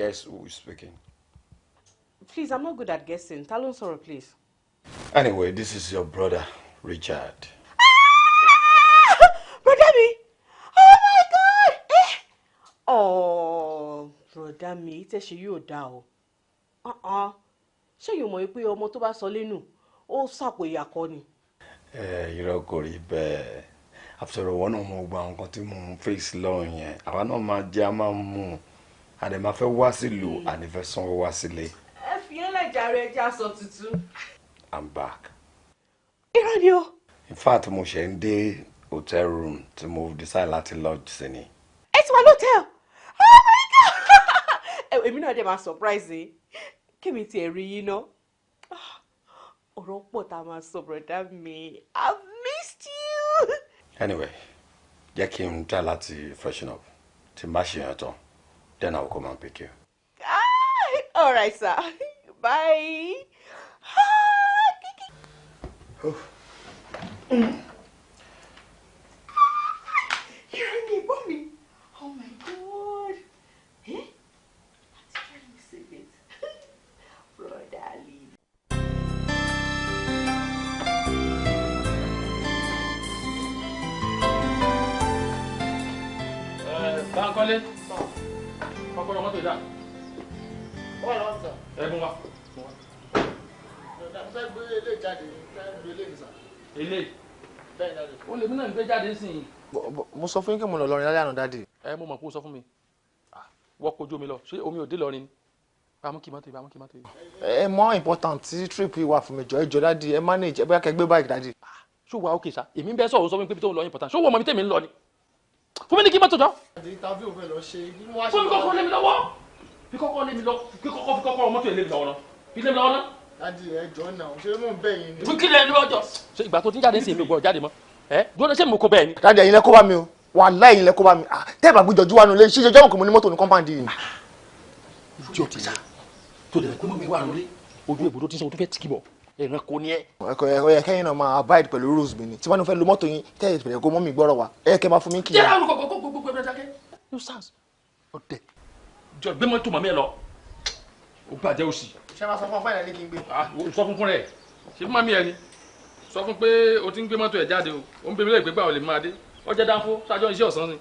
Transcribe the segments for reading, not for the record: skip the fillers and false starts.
guess who is speaking. Please, I'm not good at guessing. Talon sorrow, please. Anyway, this is your brother, Richard. Brother me! Oh my God! Oh, brother me, it's a she you down. Ṣé you mọ̀ pé ọmọ tó bá sọ lẹ́nu ó sàpò ìyàkọ́ ni? Irọ́ kò rí bẹ́ẹ̀. After all, one of my nǹkan tí mo ń face lọ́wọ́ yẹn, àwa náà máa jẹ́ a máa mú àdè máa fẹ́ wá sílùú àní fẹ́ sanwó wá sílé. Ẹ fi ẹlẹ́ jàre ẹja sọ tuntun. I'm back. Irọ́ ni o. In fact, mo ṣe ń dé hotel room tí mo decide láti lodge sí ni. Ẹ ti wà lóòtẹ́ẹ̀lì. Oh my God! Èmi náà dẹ̀ máa surprise yín. Kémi tiẹ̀ rí yín ná. Ọ̀rọ̀ pọ̀ tá a máa sọ, brother mi. I've missed you. Anyway, jẹ́ kí n try láti freshen up. Tí n bá ṣe yẹn tán, then I will come and pick you. All right, sir. Bye. You're me, mommy. Oh my God. Eh? That's trying to save it. Brotherly. Bankole. Kọ́kọ́rọ́ mọ́tò ìdá. Wọ́n lọ sọ. Ẹ̀bùn wa. Mo fẹ́ gbé ilé jáde, fẹ́ gbé ilé nìsà. Ilé. Bẹ́ẹ̀ dáadé. O lè mí náà gbé jáde nísìnyí. Mo sọ fún yín kí mo lọ lọrin lálẹ́ àná dáadé. Mo mọ̀ pé o sọ fún mi. Wọ́n kojú omi lọ. Ṣé omi ò dé lọrin ni? Bámu kì í mọ́tò yìí, bámu kì í mọ́tò yìí. More important tí trip yìí wà fún mi jọ ẹjọ́ dáadé ẹ manage ẹ bóyá kẹ́ gbé báyìí dáadé. Ṣé wàá òkè sá? Èmi ń bẹ́ sọ̀rọ̀ sọ fún mi pé tó ń lọ important. Ṣé wọ́n mọ̀ mi tèmi ń lọ ni? Fún mi ní kí mọ́tò jọ. Interview fẹ́ lọ ṣe. Fún mi kọ́kọ́ lé mi lọ́wọ́. Fi kọ́kọ́ lé mi lọ. Fi kọ́kọ́ mọ́tò yẹn lé mi lọ́wọ́ náà. Fi lé mi lọ́wọ́ náà. Dáadé ẹjọ́ náà ṣé mò ń bẹ̀ yín ni. Fún kí lè ní ọjọ́. Ṣé ìgbà tó ti jáde sí èmi gbọ́dọ̀ jáde mọ́? Gbọ́dọ̀ ṣé mo kó bẹ́ẹ̀ ni? Dáadé ẹ̀yin lẹ kó bá mi o. Wàláhì ẹ̀yin lẹ kó bá mi. Tẹ́ ẹ bá gbé Jọjú wá nulẹ̀ ṣé jọjọ́ mo ní mọ́tò ní compound yìí. Ìjọ ti sá. Tó dẹ̀ kó mọ́ mi wà lórí. Ojú ìbòdó tí sọ tó fẹ́ tìkì bọ̀. Ẹ̀ràn kò ní ẹ. Ẹ̀kọ́ kẹ́yìn náà máa abide pẹ̀lú rules mi ni. Tí wọ́n fẹ́ lo mọ́tò yín tẹ́ ẹ̀ bẹ̀rẹ̀ kó mọ́ mi gbọ́rọ̀ wa. Ẹ kẹ́ máa fún mi kì í. Jẹ́ àwọn gbogbo ẹgbẹ́ dákẹ́. No sans. Ọ̀dẹ̀. Jọ gbé mọ́tò màmí ẹ lọ. Ó bàjẹ́ òsì. Ṣé máa sọ fún fáìnà ní kí n gbé? Sọ fún rẹ̀. Ṣé fún màmí ẹ ni? Sọ fún pé o ti ń gbé mọ́tò ẹ̀ jáde o. Ó ń bẹ mi lẹ́gbẹ̀ẹ́ gbà ò lè máa dé. Ó jẹ́ dánfó ṣáájọ́ iṣẹ́ ọ̀sán ni.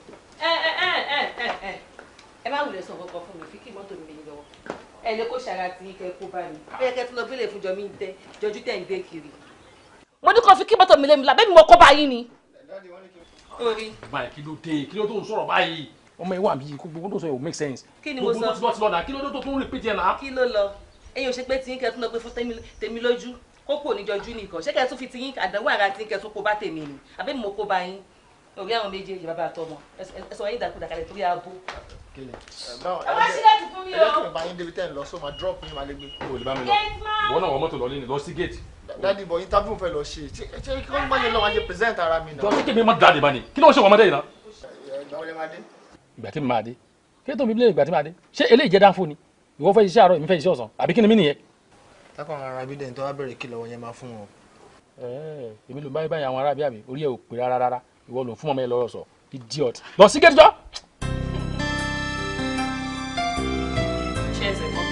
Ẹ má wulẹ̀ sọ kankan fún mi fi kí mọ́tò mi lè lọ́wọ́. Ẹ lè kó ṣara tí kẹ́ kó bá mi. Bẹ́ẹ̀ kẹ́ tó lọ bílẹ̀ fún Jọjú tẹ̀ ń gbé kiri. Mo ní kó fi kí mọ́tò mi lé mi lábẹ́ mi mo kó bá yín ni. Báyìí kí ló dé? Kí ló tó ń sọ̀rọ̀ báyìí? Ọmọ ìwà mi kó gbogbo tó sọ yóò make sense. Kí ni mo sọ? Gbogbo tó lọ́dà kí ló tó tún repeat yẹn náà? Kí ló lọ? Ẹ̀yin ò ṣe pé tí yín kẹ́ tún lọ pé fún tèmi lójú. Kókò ní Jọjú nìkan. Ṣé kẹ́ tún fi ti yín àdánwò ara tí yín kẹ́ tún kó bá tèmi ni? Àbí mo kó bá yín? Orí àwọn méjèèjì bàbá àtọmọ. Ẹ sọ yín dàkúdà kalẹ̀ torí abo. Ẹ wá sílẹ̀ fún mi o. Ẹ jẹ́ kí n bá yín débi tẹ́ ń lọ so máa drop yín máa lé gbé. O lè bá mi lọ. Ìwọ náà wọ mọ́tò lọ lé ní lọ sí gate. Dáàdì bọ̀ interview fẹ́ lọ ṣe. Ṣé kí wọ́n gbọ́ yẹn lọ máa ṣe present ara mi náà? Jọ kékeré mi má dáadé bá ní. Kí ló ń ṣe ọmọdé yìí náà? Ìgbà wo lè máa dé? Ìgbà tí mi máa dé. Kí ló tó mi bílẹ̀ ìgbà tí máa dé? Ṣé eléyìí jẹ́ dánfó ni? Ìwọ fẹ́ iṣẹ́ àárọ̀ èmi fẹ́ iṣẹ́ ọ̀sán. Àbí kí ni mí nìyẹn? Tákàn ara bí dẹ́n tó wá bẹ̀rẹ̀ kí lọ́wọ́ yẹn máa fún wọn. Èmi ló báyìí àwọn arábí àbí orí ẹ̀ ò pé rárá. Ìwọ ló fún ọmọ yẹn lọ́rọ̀ sọ. Idiot. Lọ sí gate jọ. Cheers, ẹ̀ mọ́.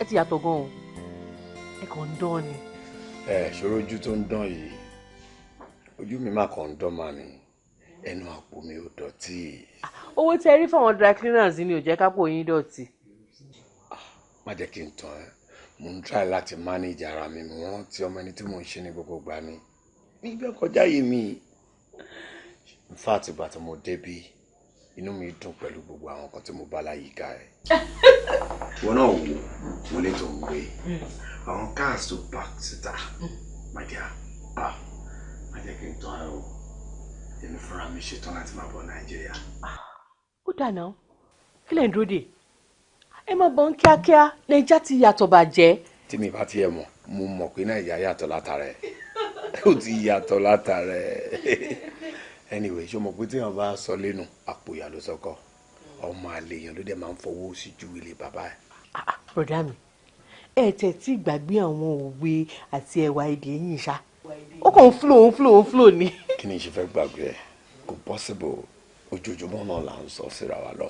Ẹ ti yàtọ̀ gan-an. Ẹ kàn ń dán ni. Ṣòro ojú tó ń dán yìí. Ojú mi má kàn ń dán mà ní. Ẹnu àpò mi ò dọ̀tí. Owó tí ẹ rí fáwọn dry cleaners ni ò jẹ́ kápò yín dọ̀tí. Má jẹ́ kí n tàn ẹ́. Mo ń try láti manage ara mi. Mo rántí ọmọ ẹni tí mò ń ṣe ní gbogbo ìgbà ni. Nígbà kọjá yìí mi. In fact, ìgbà tí mo débí, inú mi dùn pẹ̀lú gbogbo àwọn nǹkan tí mo bá láyìíká ẹ̀. Wọ́n náà wò mo lè tó ń gbé. Àwọn cars tó park síta. My dear, má jẹ́ kí n tàn ẹ́ o. Èmi fúnra mi ṣetán láti máa bọ̀ Nàìjíríà. Ó dáná. Kí lẹ̀ ń dúró dè? Ẹ máa bọ̀ ń kíákíá. Nàìjíríà ti yàtọ̀ bàjẹ́. Tí mi bá tiẹ̀ mọ̀, mo mọ̀ pé Nàìjíríà yàtọ̀ látara ẹ̀. Ó ti yàtọ̀ látara ẹ̀. Anyway, ṣé o mọ̀ pé tí wọ́n bá sọ lẹ́nu àpò ìyá ló sọkọ? Ọmọ àlè èèyàn ló dẹ̀ máa ń fọwọ́ sí ju ilé bàbá ẹ̀. Bọ̀dá mi, ẹ tẹ̀ tí gbàgbé àwọn òwe àti ẹ̀wà èdè yìí ṣá ó kàn ń flow ni. kí ni ṣe fẹ́ gbàgbé ẹ̀ kò possible ojoojúmọ́ náà là ń sọ síra wa lọ.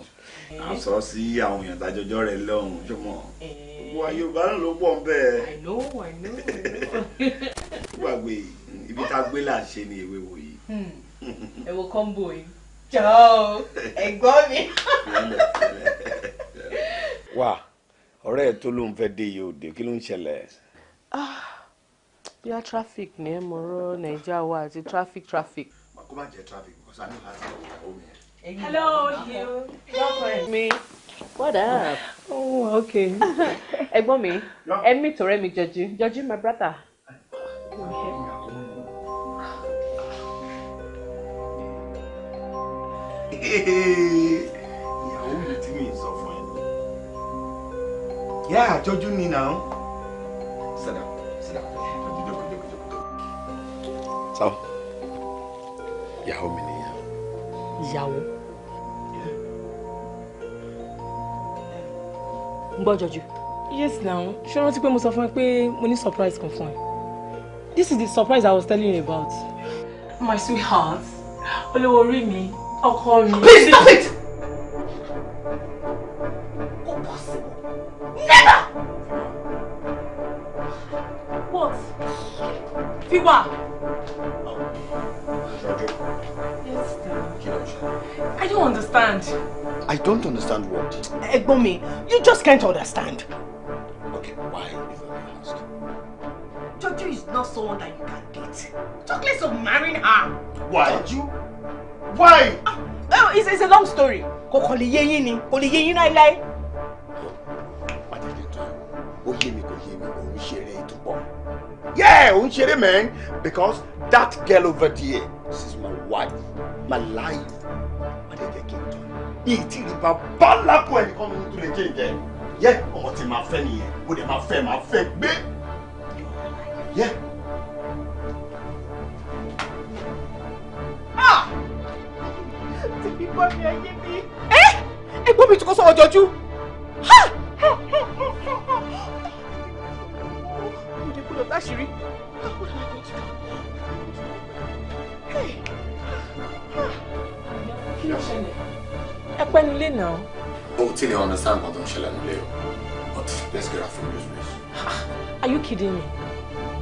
à ń sọ sí àwọn èèyàn tájọjọ́ rẹ̀ lọ́hùn ṣùgbọ́n wa Yorùbá náà ló pọ̀ ń bẹ́ẹ̀. I know. gbàgbé ibi tá a gbé là ṣe ni ìwé wò yìí. ẹ wo combo yìí jọ̀ọ́ ẹ̀gbọ́n mi. wà ọ̀rẹ́ ẹ̀ tó ló ń fẹ́ dé yìí òde kí ló ń ṣẹlẹ̀. bíi traffic ní ẹ mọ̀ ọ́rọ́ nàìjíríà wa àti traffic. kó má jẹ́ traffic because I know how to go home here. Hello, you. Me. What up? Oh, okay. Ẹ̀gbọ́n mi, ẹ meet ọ̀rẹ́ mi Joju. Joju, my brother. ìyàwó mi tí mi sọ fún ẹ. Yeah, Joju ni now. Sit down. So, ìyàwó mi nìyẹn. Ìyàwó. Ń gbọ́ Joju. Yes now. Ṣé o rántí pé mo sọ fún ẹ pé mo ní surprise kan fún ẹ? This is the surprise I was telling you about. My sweetheart. Olówó orí mi. Ọkọ mi. Please stop it! Impossible. Never! What? Fiwa. Joju. Yes, I don't understand. I don't understand what? Ẹ̀gbọ́n mi, you just can't understand. Okay, why if I may ask? Joju is not someone that you can date. Talk less of marrying her. Why? Joju? Why? Oh, it's a long story. Kò lè yé yín ni, kò lè yé yín láíláí. Yeah, man, because that girl over there, this is my wife, my life. Ìtì rí bàbá lápò ẹnìkan mi tó lè jẹ́ ìjẹ́. Yẹ́ ọmọ tí máa fẹ́ nìyẹn, ó dẹ̀ máa fẹ́ gbé. Yẹ́. Ti bí bọ́ mi ayé mi. Ẹ̀gbọ́n mi tí kò sọ̀rọ̀ Joju. Ìdí kúrò táṣìírí. Kí ló ṣẹlẹ̀? Ẹ pẹ́ nílé náà. Oh, till you understand what I'm telling you. But let's get out from this place. Are you kidding me?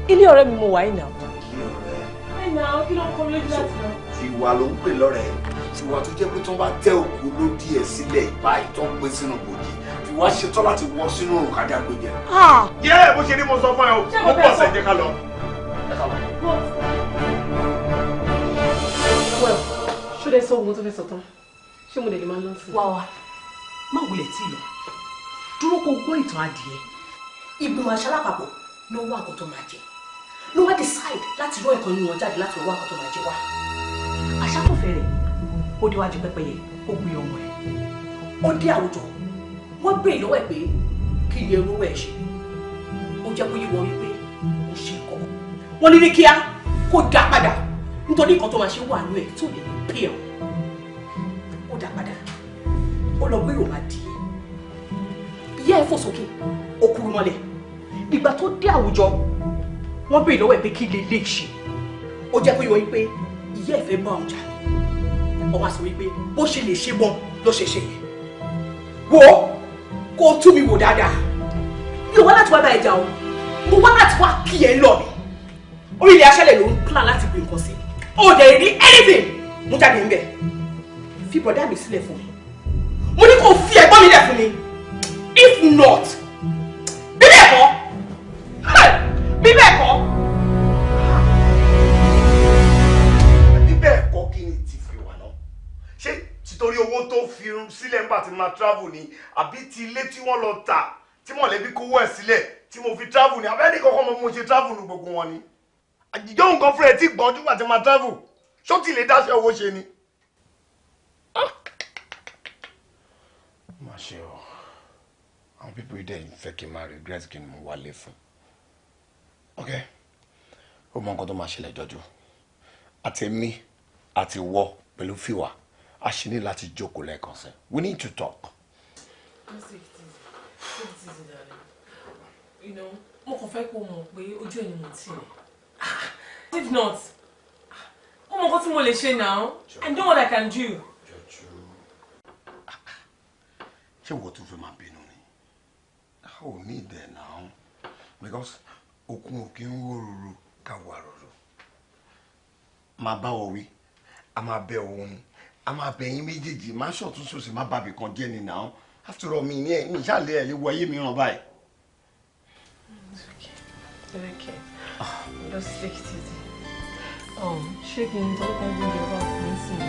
Ilé ọ̀rẹ́ mi mo wà yìí náà. Ilé ọ̀rẹ́. Ẹ náà kí ló ń kọ́ mi lójú láti náà? Fiwa ló ń pè lọ́rẹ̀ẹ́. Fiwa tó jẹ́ pé tí wọ́n bá tẹ òkú lódì ẹ̀ sílẹ̀ ìbáyìí tó ń pè sínú gbòdì. Fiwa ṣetán láti wọ sínú òrùn kájà gbé jẹ. Yẹ́ bó ṣe ní mo sọ fún ẹ o, mo pọ̀ sẹ̀ jẹ́ ká lọ. Well, ṣó dé sọ ohun tó fẹ́ sọ tán? Ṣé mo lè máa lọ sí? Wá má wulẹ̀ tí lọ dúró kó gbọ́ ìtàn adìẹ. Ìgbìmọ̀ àṣà lápapọ̀ ló wá nǹkan tó máa jẹ ló wá decide láti rọ ẹ̀kan nínú wọn jáde láti wá nǹkan tó máa jẹ wá. Àṣà tó fẹ́rẹ̀ ó déwájú pẹ́pẹ́yẹ ó gbé ọmọ ẹ̀ ó dé àwùjọ wọ́n béèrè lọ́wọ́ ẹ̀ pé kí ni irú ẹ̀ ṣe ó jẹ́ kó yí wọ́n wípé ó ṣe kọ́ wọ́n ní kíá kó dá padà nítorí nǹkan tó máa ṣe wà nínú ẹ̀ tó lè pè ọ́ ó dá padà ó lọ gbé yorùbá di ìyá ẹ̀ fò sókè ó kúrú mọ́lẹ̀ ìgbà tó dé àwùjọ wọ́n béèrè lọ́wọ́ ẹ̀ pé kí lè lè ṣe ó jẹ́ kó yọ wípé ìyá ẹ̀ fẹ́ bá òun jà ọmọ àṣọ wípé bó ṣe lè ṣe mọ́ ló ṣe ṣe yẹn wo kó o tú mi wò dáadáa mi ò wá láti wá bá ẹ jà o mo wá láti wá kí ẹ lọ mi orílẹ̀ aṣẹ́lẹ̀ ló ń plan láti gbé nǹkan sí ó dẹ̀ rí anything mú jáde ń bẹ̀ fi bọ̀dá mi sílẹ̀ fún mi mo ní kó fi ẹ̀gbọ́n mi lẹ̀ fún mi if not bí bẹ́ẹ̀ kọ́ bí bẹ́ẹ̀ kọ́. bí bẹ́ẹ̀ kọ́ kí ni ti fi wà náà ṣé títorí owó tó fi sílẹ̀ nígbà tí mo travel ni àbí ti ilé tí wọ́n lọ tà tí mọ̀lẹ́bí kówó ẹ̀ sílẹ̀ tí mo fi travel ni àbẹ́ni kọ́kọ́ mo ṣe travel nu gbogbo wọn ni àjíjọ́ nǹkan fún ẹ tí gbọ́njú nígbà tí mo travel ṣó ti lè dáṣẹ́ owó ṣe ni. má ṣe o àwọn pípọ̀ yìí dẹ̀ ń fẹ́ kí n máa regret kí n mú wálé fún ok ó mọ nǹkan tó máa ṣẹlẹ̀ Joju àti èmi àti wọ pẹ̀lú Fiwa a ṣe ní láti jókòó lẹ́ẹ̀kan sí we need to talk. you know, mo kàn fẹ́ kó mọ̀ pé ojú ẹ̀ ni mo ti rẹ̀. If not, mo mọ̀ kó tí mo lè ṣe now. I know what I can do. Joju. Ṣé wo tún fẹ́ máa bínú ni? O need there now. Because okun ò kí ń wó ruru ká wà ruru. Máa bá ọ wí, a máa bẹ òun ni, a máa bẹ yín méjèèjì, máa ṣọ̀tún ṣòsì má bàbí kan jẹ́ ni now. After all, mi ìṣàlẹ̀ ẹ̀ lè wọ ayé mi ràn báyìí. It's okay. Just take it easy. Shaking, don't think you're about missing.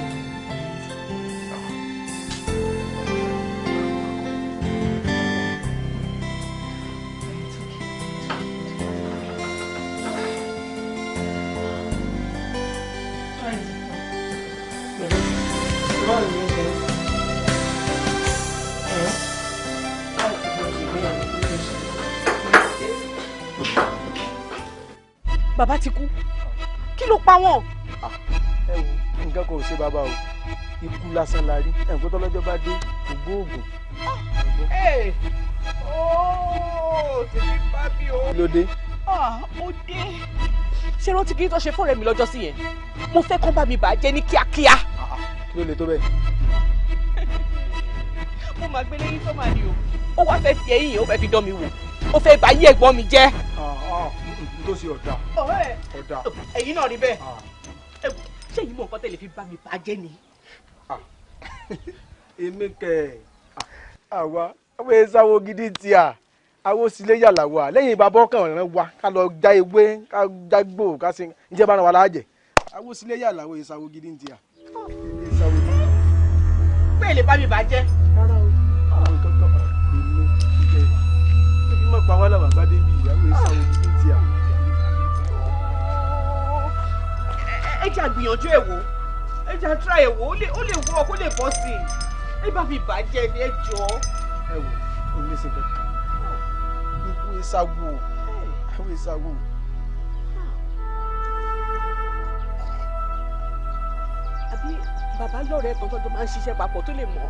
Bàbá ti kú. Kí ló pa wọ́n? Ẹ wo nǹkan kò ṣe bàbá o. Ikú lásán la rí. Ẹ̀ǹkó tọ́lọ́jọ́ bá dé kò gbóògùn. Tèmi bá mi o. Kí ló dé? Ó dé. Ṣé rántí kí n tó ṣe fún ọ̀rẹ́ mi lọ́jọ́ sí yẹn? Mo fẹ́ kán bá mi bàjẹ́ ní kíákíá. Kí ló lè tó bẹ́ẹ̀? Mo máa gbé lẹ́yìn tó máa ní o. Ó wá fẹ́ fi ẹ̀yìn yẹn, ó fẹ́ fi dán mi wò. Ó fẹ́ bá yí ẹ̀gbọ́n mi jẹ́. Tó ṣe ọ̀dà. Ọ̀dà. Ẹ̀yin náà rí bẹ́ẹ̀. Ṣé èyí mọ̀ nǹkan tẹ́lẹ̀ fi bá mi bàjẹ́ ni? Èmi kẹ̀ àwa àwọn ẹ̀sáwó gidi ti à àwọn sílé yàrá wa lẹ́yìn bàbá ọkàn rẹ̀ wa ká lọ já ewé ká já gbò ká ṣe ǹjẹ́ bá náà wà láàjẹ̀ àwọn sílé yàrá àwọn ẹ̀sáwó gidi ti à. Bẹ́ẹ̀ lè bá mi bàjẹ́. Rárá o àwọn nǹkan kan èmi kẹ̀ ẹbí mọ̀ pa wá làwọn bá débi ìyàwó ẹ̀sáwó gidi ti à. Ẹ jẹ́ àgbìyànjú ẹ̀ wò, ẹ jẹ́ àtúrà ẹ̀ wò, ó lè wọ́ kó lè bọ́ sí i. Ẹ bá mi bàjẹ́ ni ẹ jọ. Ẹ wò ó ní sèké ikú ìsagbó àwọn ìsagbó. Àbí bàbá lọ́rẹ̀ẹ́ kan tó máa ń ṣiṣẹ́ papọ̀ tó lè mọ̀.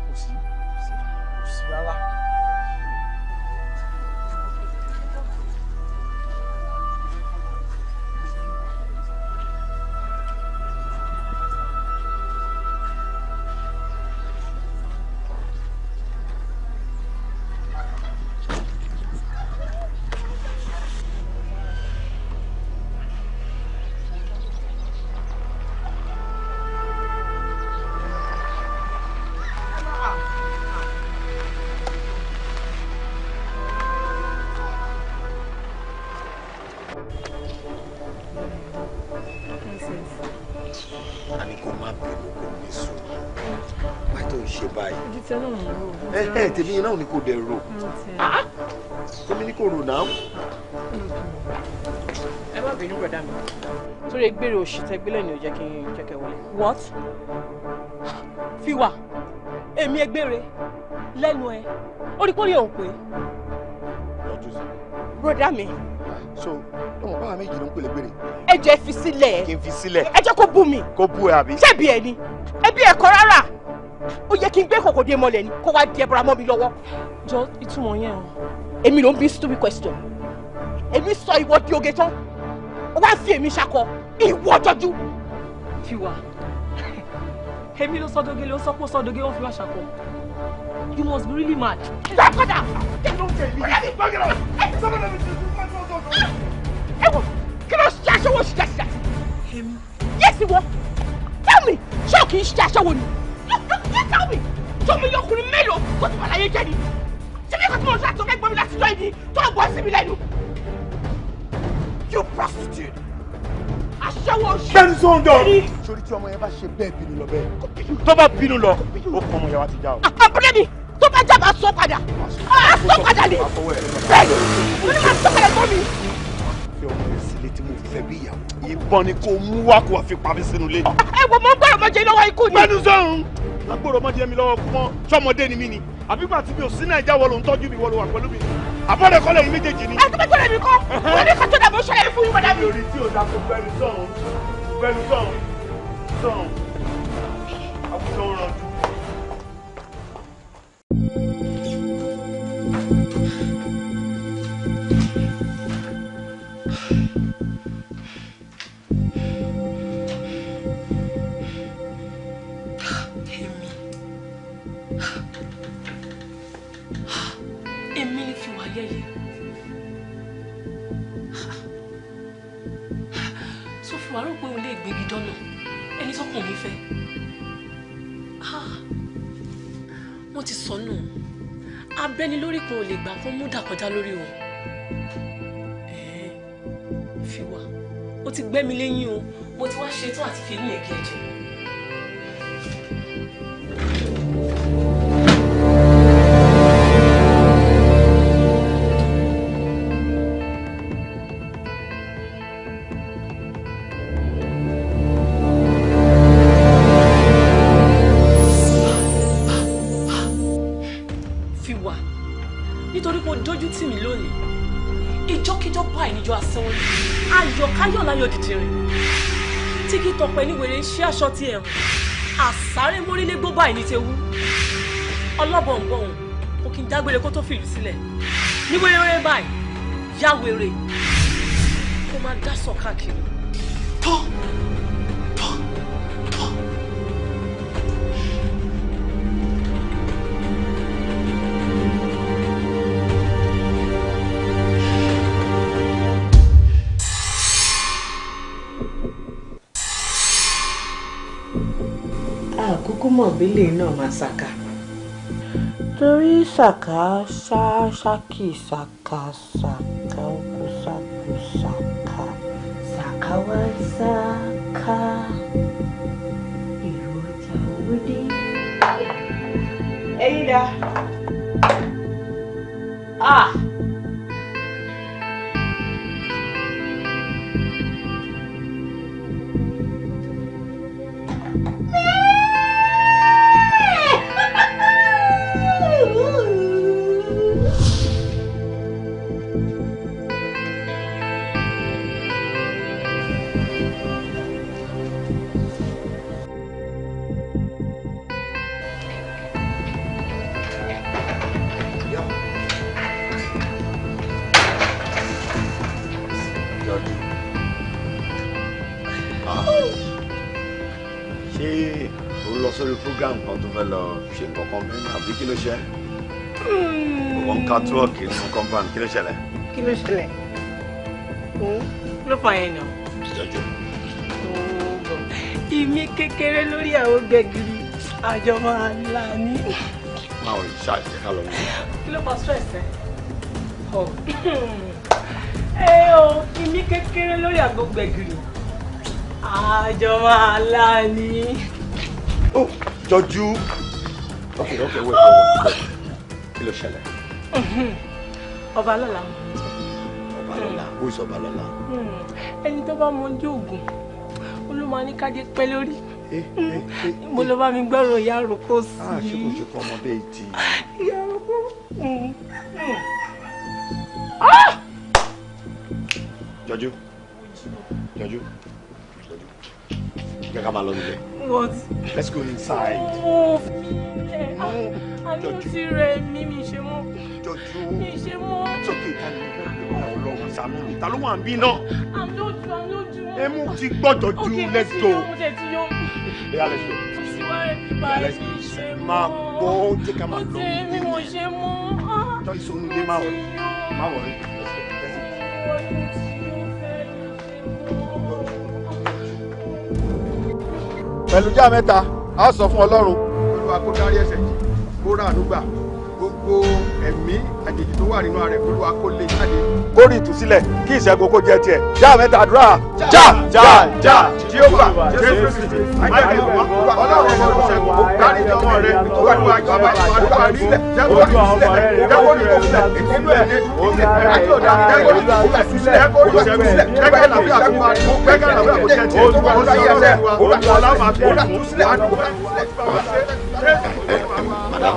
Kò sí rárá. Tèmi náà ni kò dẹ̀ rò. Tèmi ni kò rò náà. Ẹ má bínú bọ̀dá mi. Torí gbére òṣì tẹ́gbélẹ̀ ni ò jẹ́ kí n jẹ́kẹ̀ wọlé. What? Fiwa, èmi ẹgbére lẹ́nu ẹ. Ó rí pọ́lì òun pé. Bọ̀dá mi. So, ọmọ báwa méjì ló ń pèlè gbére. Ẹ jẹ́ fi sílẹ̀. Kí n fi sílẹ̀. Ẹ jẹ́ kó bú mi. Kó bú ẹ àbí? Ṣebí ẹ ni? Ẹbí ẹ kọ́ rárá. Ó yẹ kí n gbé kòkòdé mọ́lẹ̀ ni kó wá di ẹbọra mọ́ mi lọ́wọ́. Jọ ìtumọ̀ yẹn o. Èmi ló ń bí stupid question. Èmi sọ ìwọ di oge tán. Ó wá fi èmi ṣakọ. Ìwọ Jọjú. Fiwa. Èmi ló sọdọ́gẹ́ ló sọ pé sọdọ́gẹ́ wọ́n fi wá ṣakọ. You must be really mad. Dàkọ́dà. Ẹ wò, kí ló ṣe aṣẹ́wó ṣìṣàṣìṣà? Yes, ìwọ. Tell me, ṣé o kì í ṣe aṣẹ́wó ni? You tell me, ṣé omi ọkùnrin mélòó tó ti wà láyé jẹ́ ni? Ṣé bí kò tí mo ṣe àtọ́kẹ́ gbọ́ mi láti jọ ìdí tó ń bọ́ sí mi lẹ́nu? You prostitute. Aṣẹ́wó ṣe. Bẹ́ẹ̀ni sọ́ńdọ̀. Sori tí ọmọ yẹn bá ṣe bẹ́ẹ̀ bínú lọ bẹ́ẹ̀. Tó bá bínú lọ, ó kọ́ ọmọ yẹn wá ti já o. Àbúrò mi tó bá já máa sọ padà. Máa sọ padà ni. Bẹ́ẹ̀ni, mo ní máa sọ padà gbọ́ mi. Fi ọmọ yẹn sílé tí mo fẹ́ bí ìyàwó. Ìbọn ni kò mú wá kó wá fi pa mí sínú ilé. Ẹ wo mo ń gbọ́dọ̀ mọ́jẹ lọ́wọ́ ikú ni. Bẹ́ẹ̀ni sọ́hún. Agbọ́dọ̀ mọ́jẹ mi lọ́wọ́ kúmọ́. Sọ́mọdé ni mí ni. Àbígbà tí mi ò sí Nàìjíríà wọ ló ń tọ́jú mi wọ ló wà pẹ̀lú mi. Àbọ̀dẹ̀ kọ́lẹ̀ yìí méjèèjì ni. Àti pẹ́pẹ́rẹ́ mi kọ́. Wọ́n ní kọ́tọ́ dàbọ̀ ṣẹlẹ̀ fún yín wọ́dà mi. Lórí tí o dà kó bẹ́ẹ̀ni sọ́hún. Bẹ́ẹ̀ni sọ́hún. Sọ́hún. Àbújọ ń ranjú. Èmi ni Fiwa yẹ̀yẹ́. So Fiwa rò pé òun lè gbégi dọ́nà ẹni tọkùnrin fẹ́. Wọ́n ti sọ nù. Abẹ́ni lórí kan ò lè gbà kó mú dàkọjá lórí òun. Fiwa, ó ti gbẹ́mi lẹ́yìn o. Mo ti wá ṣetán àti fi ní èké jẹ. Joju tì mí lónìí ìjọkíjọ báyìí níjọ asán ni ayọ̀káyọ̀ láyọ̀ dìdìrín tí kì í tọpẹ́ ní wèrè ṣé aṣọ ti ẹ̀rùn àsáré mórílégbó báyìí ní tewú ọlọ́bọ̀nbọ̀n kò kí n dágbére kó tó fìlú sílẹ̀ ní wéré báyìí yá wèrè kó máa dá sọ káàkiri tọ́. Àkókò mọ̀bílẹ̀ náà máa ṣàkà torí ṣàkà ṣáṣákì ṣàkà ṣàkà òkú ṣàkù ṣàkà ṣàkà wá ṣàkà èrò ọjà owó dé. ẹ̀yin dá. Program kan tó fẹ́ lọ ṣe nǹkan kan bẹ́ẹ̀ àbí kí ló ṣe? Wọ́n ká túwọ̀kì nínú compound kí ló ṣẹlẹ̀? Kí ló ṣẹlẹ̀? Ló fà yẹn nà. Joju. Ìmí kékeré lórí àwọn gbẹ̀gìrì àjọ máa ń là ní. Máa ò ṣáàjẹ́ ká lọ ní. Kí ló fa stress ẹ? Ìmí kékeré lórí àgbo gbẹ̀gìrì àjọ máa ń là ní. Oh, Joju. Okay, wait. Kí ló ṣẹlẹ̀? Ọba lọ́la. Ọba lọ́la. Who is Ọba lọ́la? Ẹni tó bá mọ ojú ògùn, olúmọ ní kájé pẹ́ lórí. Mo lọ bá mi gbọ́rọ̀ ìyá àròkọ sí. Ṣé kò ṣe kọ́ ọmọdé ìtì? Ìyá àròkọ. Joju. Jẹ́ ká máa lọ nílé. What? Let's go inside. Àní mo ti rẹ̀ mí mi ṣe mọ́. Joju. Mi ṣe mọ́. Sókè ìtàlẹ̀ ọlọ́run sàmì mi. Ta ló wà ń bí náà? I'm not you. Emu ti gbọ́ Joju. Let's go. Okay, ti yọ. Yeah, let's go. Síwájú mi báyìí mi ṣe mọ́. Máa gbọ́ jẹ́ ká máa lọ. Mo ti mi mo ṣe mọ́. Jọ́ ìṣòro ilé máa wọ̀rí. Máa wọ̀rí. Pẹ̀lú já mẹ́ta a sọ fún Ọlọ́run Olúwa kó dárí ẹ̀ṣẹ̀ jì kó ràánú gbà gbogbo ẹ̀mí àjèjì tó wà nínú rẹ̀ Olúwa kó lè jáde kó rí ìtúsílẹ̀ kí ìṣẹ́gun kó jẹ́ tiẹ̀ já mẹ́ta àdúrà já Jèhófà Jésù Kristi àìjẹ́ Ọlọ́run ìṣẹ́gun kó dárí ọmọ rẹ̀ Olúwa jọba àdúrà nílẹ̀ jẹ́wọ́ ní òkúlẹ̀ nínú ẹ̀dẹ́ àjọ̀dá jẹ́wọ́ ní òkúlẹ̀ jẹ́wọ́ ní òkúlẹ̀ jẹ́gẹ́ làbí àkúmọ̀ jẹ́gẹ́ làbí àkúmọ̀ jẹ́ Madam,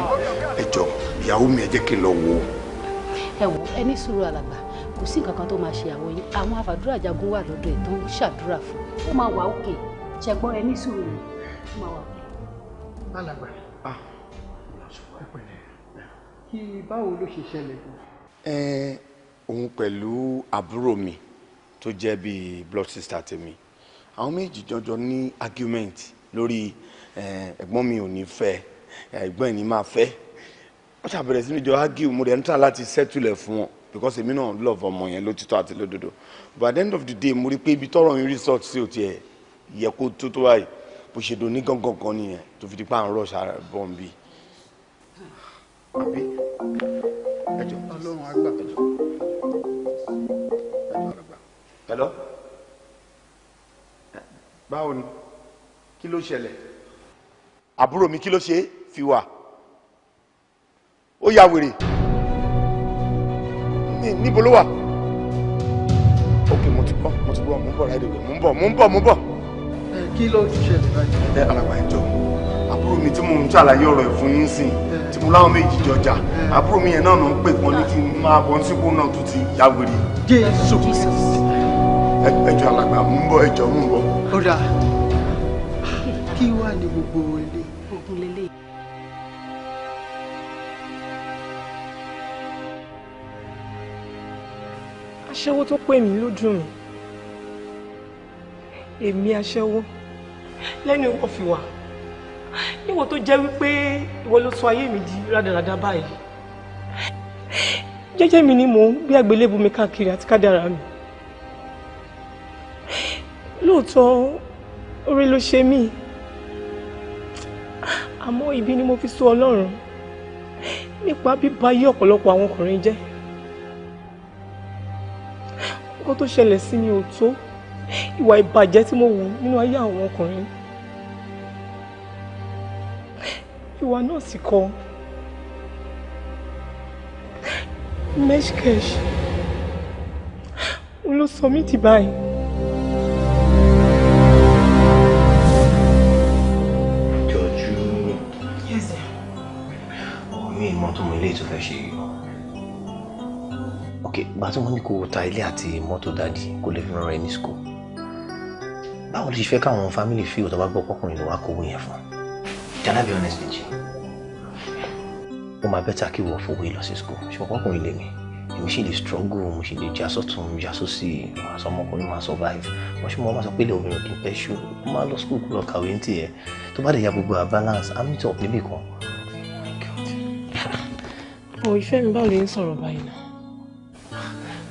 ẹ jọ̀ọ́ ìyàwó mi ẹ jẹ́ kí n lọ wò ó. Ẹ wò ẹ ní sùúrù alàgbà kò sí nǹkan kan tó máa ṣe àwọn yín àwọn àfàdúrà jagun wà lọ́dọ̀ ẹ̀ tó ń ṣàdúrà fún ó máa wà òkè ṣẹgbọ́n ẹ ní sùúrù ni ó máa wà òkè. alàgbà kí báwo ló ṣe ṣẹlẹ̀? Òun pẹ̀lú àbúrò mi tó jẹ́ bíi blood sister tèmi àwọn méjì jọjọ ní argument lórí ẹ̀gbọ́n mi ò ní fẹ́ ẹ̀gbọ́n ẹni máa fẹ́ wọ́n ṣàbẹ̀rẹ̀ sí ní jọ argue mo dẹ̀ ń tà láti settle fún wọn because èmi náà love ọmọ yẹn lótìtọ́ àti lódodo but at the end of the day mo rí pé ibi tọ́rọ̀ yín resort sí ò tiẹ̀ yẹ kó tó tó báyìí bó ṣe do ní gangan kan nìyẹn tó fi di pa à ń rush ara bọ̀ ń bí. àbí ẹjọ Ọlọ́run àgbà ẹjọ àgbà. hello báwo ni kí ló ṣẹlẹ̀ àbúrò mi kí ló ṣe Fiwa ó ya wèrè níbo ló wà ok mo ti gbọ́ mo ń bọ̀ ráìdì wẹ̀ mo ń bọ̀. kí ló ti ṣẹlẹ̀ báyìí. alàgbà ẹjọ àbúrò mi tí mo ń ṣàlàyé ọ̀rọ̀ ẹ̀ fún yín sìn tí mo láwọn méjì jọjà àbúrò mi yẹn náà ló ń pè pọ́n ní kí n máa bọ́ sípò náà tó ti ya wèrè. Jésù ẹjọ alàgbà mo ń bọ̀ ẹjọ mo ń bọ̀. ó dáa kí wàá ní gbogbo ilé. ogun lélẹ̀. aṣẹ́wó tó pè mí ló dùn mí èmi aṣẹ́wó lẹ́nu ìwọ Fiwa níwọ tó jẹ́ wípé ìwọ ló sọ ayé mi di rádaràda báyìí jẹ́jẹ́ mi ni mò ń gbé àgbélébù mi káàkiri àti kádàrá mi lóòótọ́ oore ló ṣe mí àmọ́ ibi ni mo fi sọ Ọlọ́run nípa bíba ayé ọ̀pọ̀lọpọ̀ àwọn ọkùnrin jẹ́ nǹkan tó ṣẹlẹ̀ sí mi ò tó ìwà ìbàjẹ́ tí mo wù nínú ayé àwọn ọkùnrin ìwà náà sì kọ́ meshkesh n ló sọ mí di báyìí. Joju. Yes, sir. Mi mọ̀ tó mọ ilé tó fẹ́ ṣe yìí. Ok, bá tí wọ́n ní kó ta ilé àti mọ́tò dáàdì kó lè fi rán ẹ ní school. Báwo ló ṣe fẹ́ káwọn family feel tó bá gbọ́ pọ́kùnrin ló wá kówó yẹn fún? Can I be honest with you? Ó máa bẹ́tà kí wọ́n fowó lọ sí school. Ṣé pọ́kùnrin lè mi? Èmi ṣì lè struggle, mo ṣì lè jà sọ́tún, jà sósì, àṣọ ọmọkùnrin máa survive. Wọ́n ṣe mọ́ máa sọ pé ilé obìnrin kì í pẹ́ ṣú. Ó máa lọ school kó lọ kàwé ní tiẹ̀. Tó bá dẹ̀ ya gbogbo balance, I'm meet up níbì kan. Ọ̀ ìfẹ́ mi báwo lè ń sọ̀rọ̀ báyìí náà?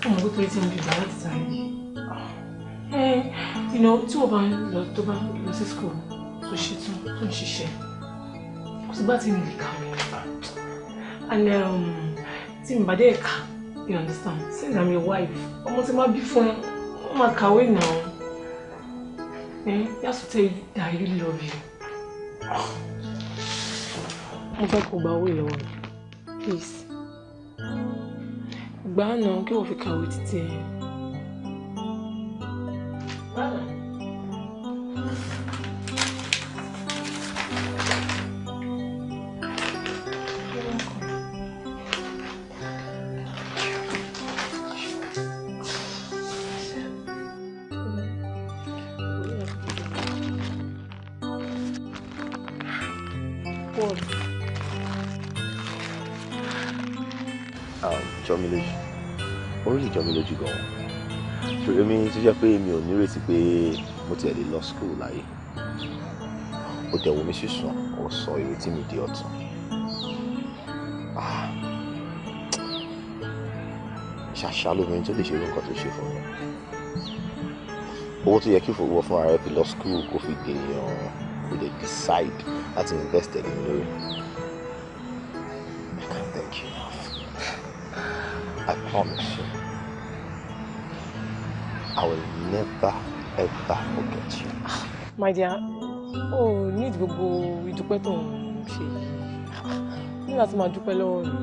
Ọmọ tó torí tí mo fi gbà láti sáré yìí. Tí wọ́n bá ń lọ tó bá lọ sí school tó ṣe tó ń ṣiṣẹ́, kò sí bá tí mi lè kàwé. And tí mi bá dé ẹ̀ka, you understand? Since I'm your wife, ọmọ tí máa bí fún ẹ, wọ́n máa kàwé náà. You have to tell you that I really love you. Mo fẹ́ kó gba owó ìlọ́wọ́ mi, please. Gbà náà kí wọ́n fi kàwé títí ẹ̀. Jọ mí lójú. Orí ìjọ mi lójú gan-an. Ṣùgbọ́n èmi tó jẹ́ pé mi ò nírètí pé mo tiẹ̀ lè lọ school láyé. Ó tẹ̀ wò mí sísun, ó sọ ìrètí mi di ọ̀tun. Ṣàṣà lóbìnrin tó lè ṣe irú nǹkan tó ṣe fún mi. Owó tó yẹ kí fowó fún ara rẹ̀ fi lọ school kó fi dèèyàn kó lè decide láti invest ẹ̀ nínú lórí. I can't thank you enough. I promise you, I will never ever forget you. My dear, need gbogbo ìdúpẹ́ tó ń ṣe yìí. Ní láti máa dúpẹ́ lọ́wọ́ rẹ̀,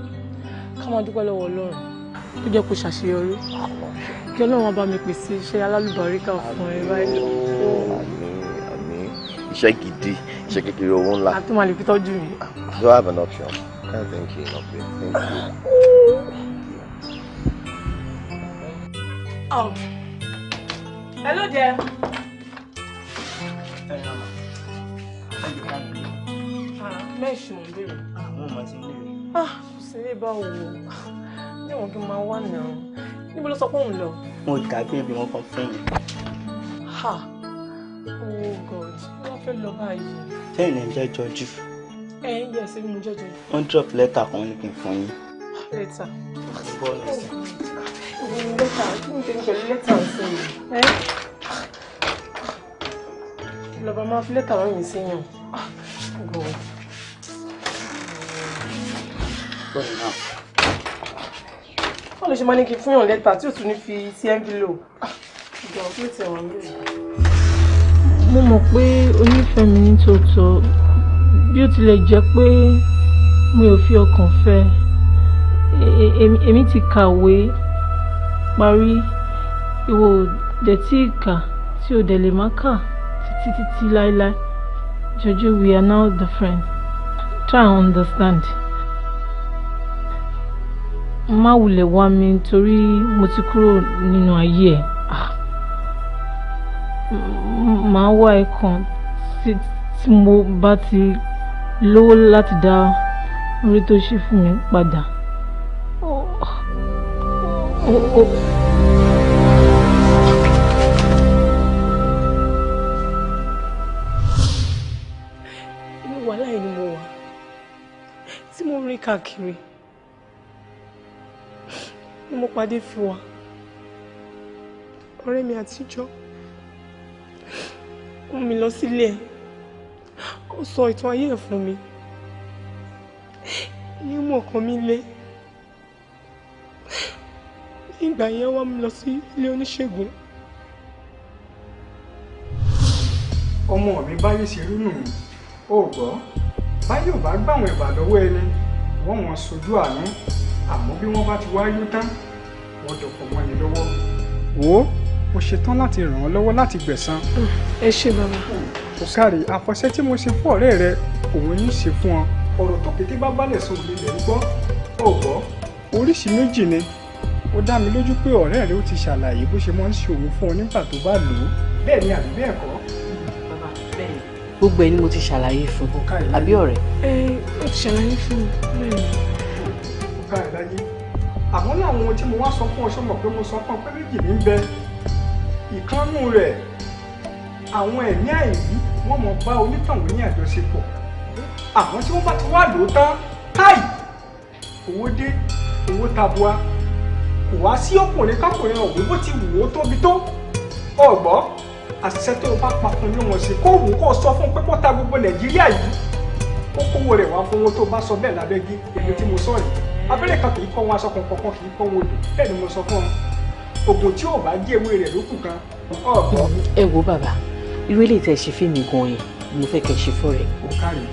ká máa dúpẹ́ lọ́wọ́ Ọlọ́run tó jẹ́ kó ṣàṣeyọrí. Kí Ọlọ́run bá mi pèsè iṣẹ́ alálùbáríkà fún ẹ báyìí. Àmín. Iṣẹ́ gidi, iṣẹ́ kékeré owó ńlá. Àti máa lè fi tọ́jú mi. Do I have an option? Can't thank you enough. Thank you. Oh. Hello there. Mẹ́ṣù ń bèrè. Kò sí ilé bá wò ó. Ní wọn kí n máa wà náà. Níbo ló sọ pé òun lọ? mo dàbí ẹbí wọn kan fún mi. Ha! Oh God, wọ́n fẹ́ lọ báyìí. Sẹ́yìn lẹ́ ń jẹ́ Joju. Yẹ̀ sí mi jẹ́ Joju. Wọ́n drop lẹ́tà kan ní kí n fún yín. Lẹ́tà. Bọ́ọ̀lù sí. Lẹ́tà, kí ni tẹ́lẹ̀ pẹ̀lú lẹ́tà sí mi? Lọ́ba máa fi lẹ́tà wá mi sí yàn. God. Bọ́ọ̀lù náà. Wọ́n lè ṣe máa ní kí n fún yàn lẹ́tà tí ò tún ní fi sí envelope. Ìjọba tó ti wọ̀n lórí. Mo mọ̀ pé onífẹ̀ẹ́ mi ní tòótọ́ bí ó tilẹ̀ jẹ́ pé mi ò fi ọkàn fẹ́. Èmi ti kàwé parí, ìwọ dẹ̀ tí kà tí ò dẹ̀ lè má kà títí láéláé. Joju, we are now the friends. Try and understand. Má wulẹ̀ wá mi nítorí mo ti kúrò nínú ayé ẹ̀. Màá wá ẹ kàn tí mo bá ti lówó láti dá orí tó ṣe fún mi padà. Inú wàhálà yìí ni mo wà tí mo rìn káàkiri ni mo pàdé Fiwa, ọ̀rẹ́ mi àtijọ́. Ó mú mi lọ sílé ẹ̀, ó sọ ìtàn ayé ẹ̀ fún mi. Ní mú ọkàn mi lé. Nígbà yẹn wá mi lọ sí ilé oníṣègùn. Ọmọ mi báyé ṣe rí nù, ó gbọ́. Báyé ò bá gbàwọn ẹ̀bà lọ́wọ́ ẹni, wọ́n wọn sojú àánú. Àmọ́ bí wọ́n bá ti wá yó tán, wọ́n jọ fọmọ ẹni lọ́wọ́. Wo mo ṣetán láti ràn ọ́ lọ́wọ́ láti gbẹ̀san. Ẹ ṣé bàbá. Ó kárí àfọ̀ṣẹ́ tí mo ṣe fún ọ̀rẹ́ rẹ, òun ní ṣe fún ọ. Ọ̀rọ̀ tó kété bá bálẹ̀ sọ òde lẹ̀ ń gbọ́. Ó gbọ́. Oríṣi méjì ni. Ó dá mi lójú pé ọ̀rẹ́ rẹ ó ti ṣàlàyé bó ṣe máa ń ṣe òun fún ọ nígbà tó bá lò ó. Bẹ́ẹ̀ ni àbí bẹ́ẹ̀ kọ́? Bàbá bẹ́ẹ̀ ni. Gbogbo ẹ ni mo ti ṣàlàyé fún un. Àbí ọ̀rẹ́? Ó ti ṣàlàyé fún mi. Bẹ́ẹ̀ ni. Ó kárí láyé. Àmọ́ láwọn ohun tí mo wá sọ fún ọ ṣọmọ pé mo sọ fún ọ pé méjì ní ń bẹ. Ìkànnù rẹ̀ àwọn ẹ̀mí àìrí wọ́n mọ̀ bá onítọ̀hún ní àjọṣepọ̀. Àmọ́ tí wọ́n bá ti wá lò ó tán, káì! Owó dé, owó tabua. Kò wá sí ọkùnrin kákùnrin ọ̀gbìn bó ti wù ó tóbi tó. Ọ̀gbọ́, àṣìṣe tó o bá pa fún ní wọn ṣe kó wù kó sọ fún pé kó ta gbogbo Nàìjíríà yìí. Ó kówó rẹ̀ wá fún owó tó bá sọ bẹ́ẹ̀ lábẹ́gí, èmi tí mo sọ yìí. Abẹ́rẹ́ kan kì í kọ́ wọn aṣọ kankan kì í kọ́ wọn odò. Bẹ́ẹ̀ ni mo sọ fún ọ. Ògùn tí ò bá gé ewé rẹ̀ lókù kan. Ọ̀gbọ́. Ẹ wo bàbá, irú ilé ìtẹ̀ ṣe fíìmù gan yẹn mo fẹ́ kẹ́ ṣe fún rẹ̀. Ó kárí.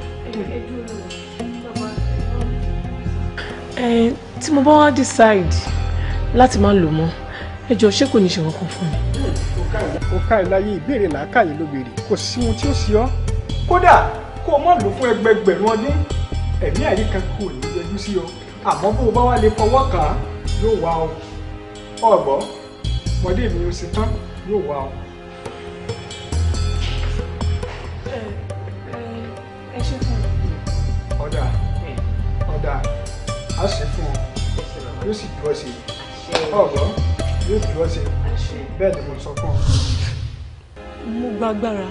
Tí mo bá wá decide láti má lò mọ́, ẹ jọ̀ọ́ ṣé kò ní ṣe kankan fún mi. Ó kárí láyé ìbéèrè làákàyè ló béèrè, kò sí ohun tí ó ṣe ọ́. Kódà kó o mọ̀ lò fún ẹgbẹgbẹ̀rún ọdún, ẹ̀mí àìrí kan kò ní yọjú sí ọ. Àmọ́ bó o bá wá lè fọwọ́ kàn án, yóò wá ọ. Ọ̀gbọ́, ọmọdé mi ò ṣe tán, yóò wá ọ. Ẹ ṣe fún mi. Ọ̀dà, á ṣe fún ọ, yóò sì dúró sí i. Ọ̀gbọ́, yóò dúró sí i. Bẹ́ẹ̀ ni mo sọ fún ọ. Mo gba agbára.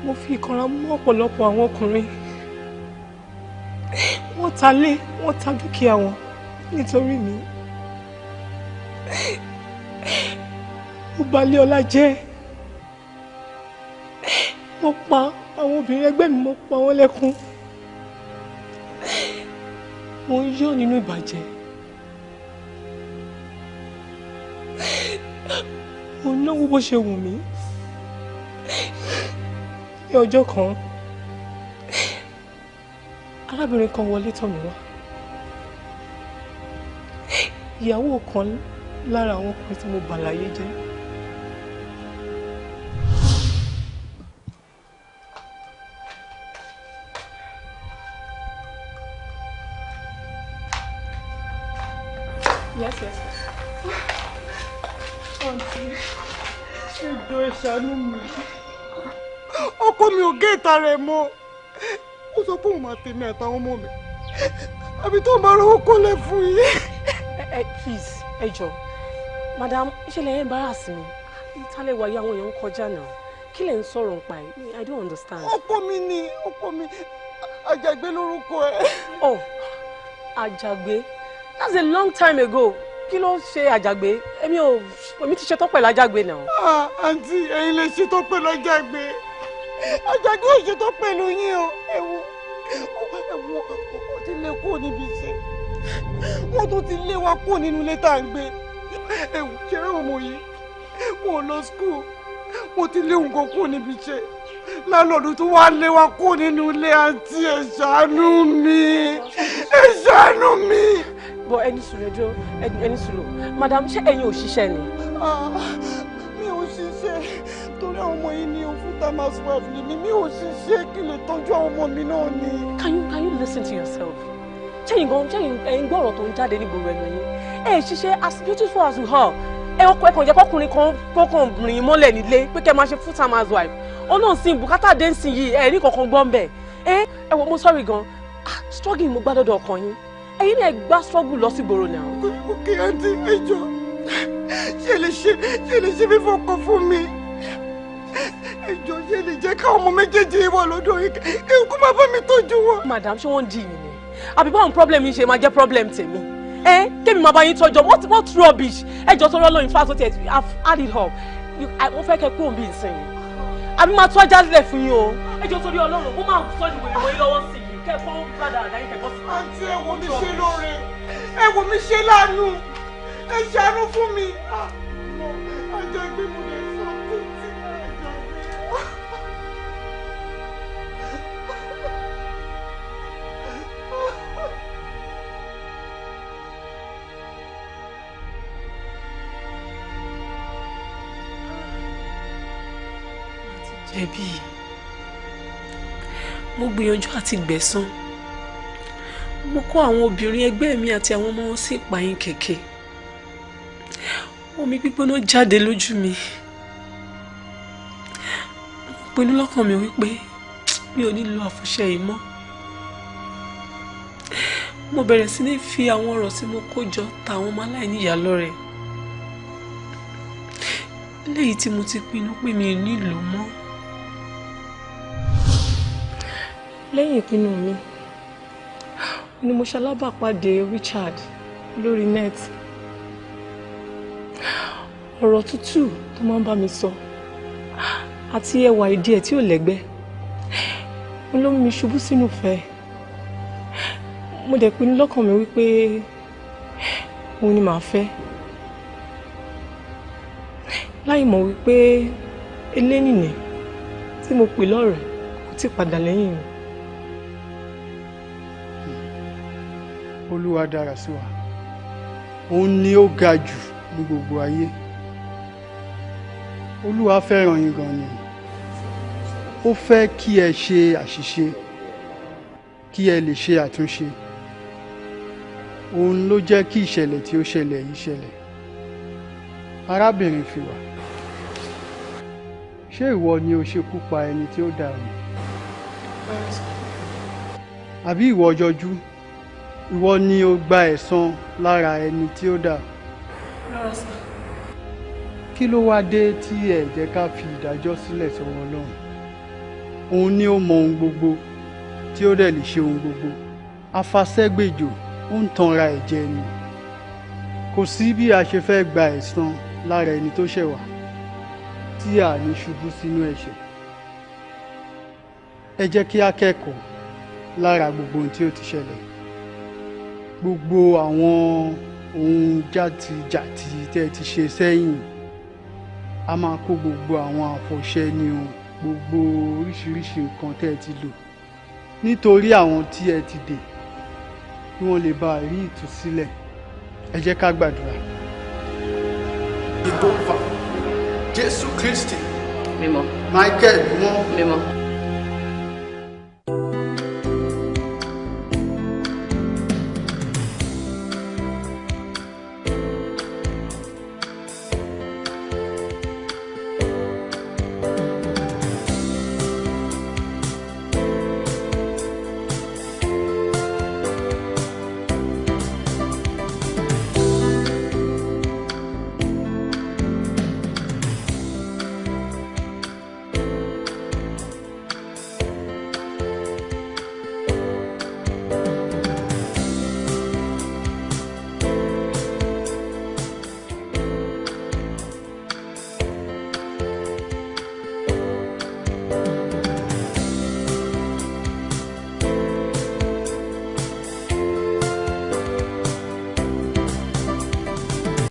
Mo fi ìkanra mú ọ̀pọ̀lọpọ̀ àwọn ọkùnrin. Wọ́n ta lé, wọ́n ta dúkìá wọn nítorí mi. Mo balẹ̀ ọlá jẹ́. Mo pa àwọn obìnrin ẹgbẹ́ mi, mo pa wọ́n lẹ́kún. Mo ń yọ̀ nínú ìbàjẹ́. Mo náwó bó ṣe wù mí. Ní ọjọ́ kan, arábìnrin kan wọlé tọ̀ mí wá. Ìyàwó kan lára àwọn ọkùnrin tí mo bà láyé jẹ́. Yes. Auntie, ẹjọ́ ẹ ṣàánú mi. Ọkọ mi ò gé ìta rẹ̀ mọ́. Ó sọ pé òun máa tèmi àtàwọn ọmọ mi. Àbí tó máa rówó kólẹ̀ fún yín. Ẹ Please, ẹ jọ̀ọ́. Madam, ìṣẹ̀lẹ̀ embarrass me. Ìtàlẹ̀ wáyé àwọn èèyàn ń kọjá náà. Kí lẹ̀ ń sọ̀rọ̀ nípa ẹ̀? I don't understand. Ọkọ mi ni, ọkọ mi. Àjàgbé lórúkọ ẹ̀. Oh, Àjàgbé. That's a long time ago. Kí ló ṣe Àjàgbé? Èmi ti ṣetán pẹ̀lú Àjàgbé náà. Àǹtí, ẹ̀yin lè ṣetán pẹ̀lú Àjàgbé. Àjàgbé ò ṣetán pẹ̀lú yín o. Ẹ̀wọ̀n ó ti lé kúrò níbi iṣẹ́. Wọ́n tún ti lé wa kúrò nínú ilé tá à ń gbé. Ẹ̀wọ̀n ṣẹ́rẹ́ ọmọ yìí. Wọ́n lọ school. Wọ́n ti lé nǹkan kúrò níbi iṣẹ́. Lálọ́dún tó wá lé wa kúrò nínú ilé àǹtí ẹ ṣàánú mi. Ẹ ṣàánú mi. Bọ̀ ẹni sùúrù ẹjọ́ ẹni sùúrù. Madam, ṣé ẹ̀yin ò ṣiṣẹ́ ni? Mi ò ṣiṣẹ́ torí àwọn ọmọ yìí ni òfin tamas wife ni mi ò ṣiṣẹ́ kí lè tọ́jú àwọn ọmọ mi náà ni. Can you listen to yourself? Ṣẹ́yìn gbọ́ ọ̀rọ̀ tó ń jáde ní gbogbo ẹnu yín. Ẹ ṣiṣẹ́ as beautiful as you are. Ẹ̀kọ́ jẹ́ kọkùnrin kan kọ́kàn rìn mọ́lẹ̀ nílé pé kẹ́ máa ṣe full time as wife. Ọlọ́run sí bùkátà dé sí yìí ẹ̀ ní kankan gbọ́n bẹ̀. Ẹ wọ mo sorry gan. Struggling mo gbá dọ́dọ̀ ọkàn yín. Ẹ̀yin náà gbá struggle lọ sí gbòòrò náà. Okay, àǹtí ẹjọ́ ṣe lè ṣe fífọ́ ọkọ̀ fún mi. Ẹjọ́ ṣe lè jẹ́ káwọn ọmọ méjèèjì wà lọ́dọ̀ yìí kí n kó máa bá mi tọ́jú wọn. Madam, ṣé wọ́n ń dì yín ni? Àbí báwọn problem yín ṣe máa jẹ́ problem tèmi? Kémi máa bá yín tọ́jú what rubbish? Ẹjọ́ tó rọ́ lóyún fásitì tẹ̀ I've had it up. Mo fẹ́ kẹ́ kúrò bí ìsìn yìí. Àbí máa tún ajá sílẹ̀ fún yín o. Ẹjọ́ torí Ọlọ́run mo máa sọ ìwé ìwé lọ́wọ́ sí i kẹ́kọ̀ọ́ gbàdá àdáyé kẹ́kọ̀ọ́ sí i. Àǹtí ẹ wò mí ṣe lóore, ẹ wò mí ṣe láàánú, ẹ ṣàánú fún mi. Àjàgbé mo lè sọ títí Àjàgbé. Jẹ̀bi mo gbìyànjú àti gbẹ̀san mo kó àwọn obìnrin ẹgbẹ́ mi àti àwọn ọmọ wọn sí ìpayín kẹ̀kẹ́ omi gbígbóná jáde lójú mi mo pinnu lọ́kàn mi wípé mi ò ní lo àfọ̀ṣẹ yìí mọ́ mo bẹ̀rẹ̀ sí ní fi àwọn ọ̀rọ̀ tí mo kó jọ ta àwọn ọmọ aláìníyàá lọ́rẹ léyìí tí mo ti pinnu pé mi ò ní lò mọ́. Lẹ́yìn ìpinnu mi ni mo ṣalábàpàdé Richard lórí net ọ̀rọ̀ tútù tó máa ń bá mi sọ àti ẹwà ìdí ẹ̀ tí ò lẹ́gbẹ́ mo ló mú mi ṣubú sínú ìfẹ́ mo dẹ̀ pinnu lọ́kàn mi wípé òun ni màá fẹ́ láì mọ̀ wípé elénìní tí mo pè lọ́rẹ̀ẹ́ kò tí padà lẹ́yìn mi. Olúwa dára sí wa òun ni ó ga jù ní gbogbo ayé Olúwa fẹ́ràn yín gan ni ó fẹ́ kí ẹ ṣe àṣìṣe kí ẹ lè ṣe àtúnṣe òun ló jẹ́ kí ìṣẹ̀lẹ̀ tí ó ṣẹlẹ̀ yìí ṣẹlẹ̀ arábìnrin Fiwa ṣé ìwọ ni o ṣekú pa ẹni tí ó dàrú àbí ìwọ Joju ìwọ ni o gba ẹ̀san lára ẹni tí ó dà. Kí ló wá dé tí ẹ jẹ́ ká fi ìdájọ́ sílẹ̀ sọ́wọ́ Ọlọ́run òun ni ó mọ ohun gbogbo tí ó dẹ̀ lè ṣe ohun gbogbo afasẹ́gbèjò ó ń tanra ẹ̀ jẹ ni kò sí bí a ṣe fẹ́ gba ẹ̀san lára ẹni tó ṣẹ̀ wá tí a ní ṣubú sínú ẹ̀ṣẹ̀ ẹ jẹ́ kí a kẹ́kọ̀ọ́ lára gbogbo ohun tí ó ti ṣẹlẹ̀ gbogbo àwọn ohun jàtijàti tẹ́ ti ṣe sẹ́yìn a máa kó gbogbo àwọn àfọ̀ṣẹ ni o gbogbo oríṣiríṣi nǹkan tẹ́ ti lò nítorí àwọn tí ẹ ti dè kí wọ́n lè bá rí ìtúsílẹ̀ ẹ jẹ́ ká gbàdúrà. Jehovah Jésù Kristi mímọ́ Michael mímọ́.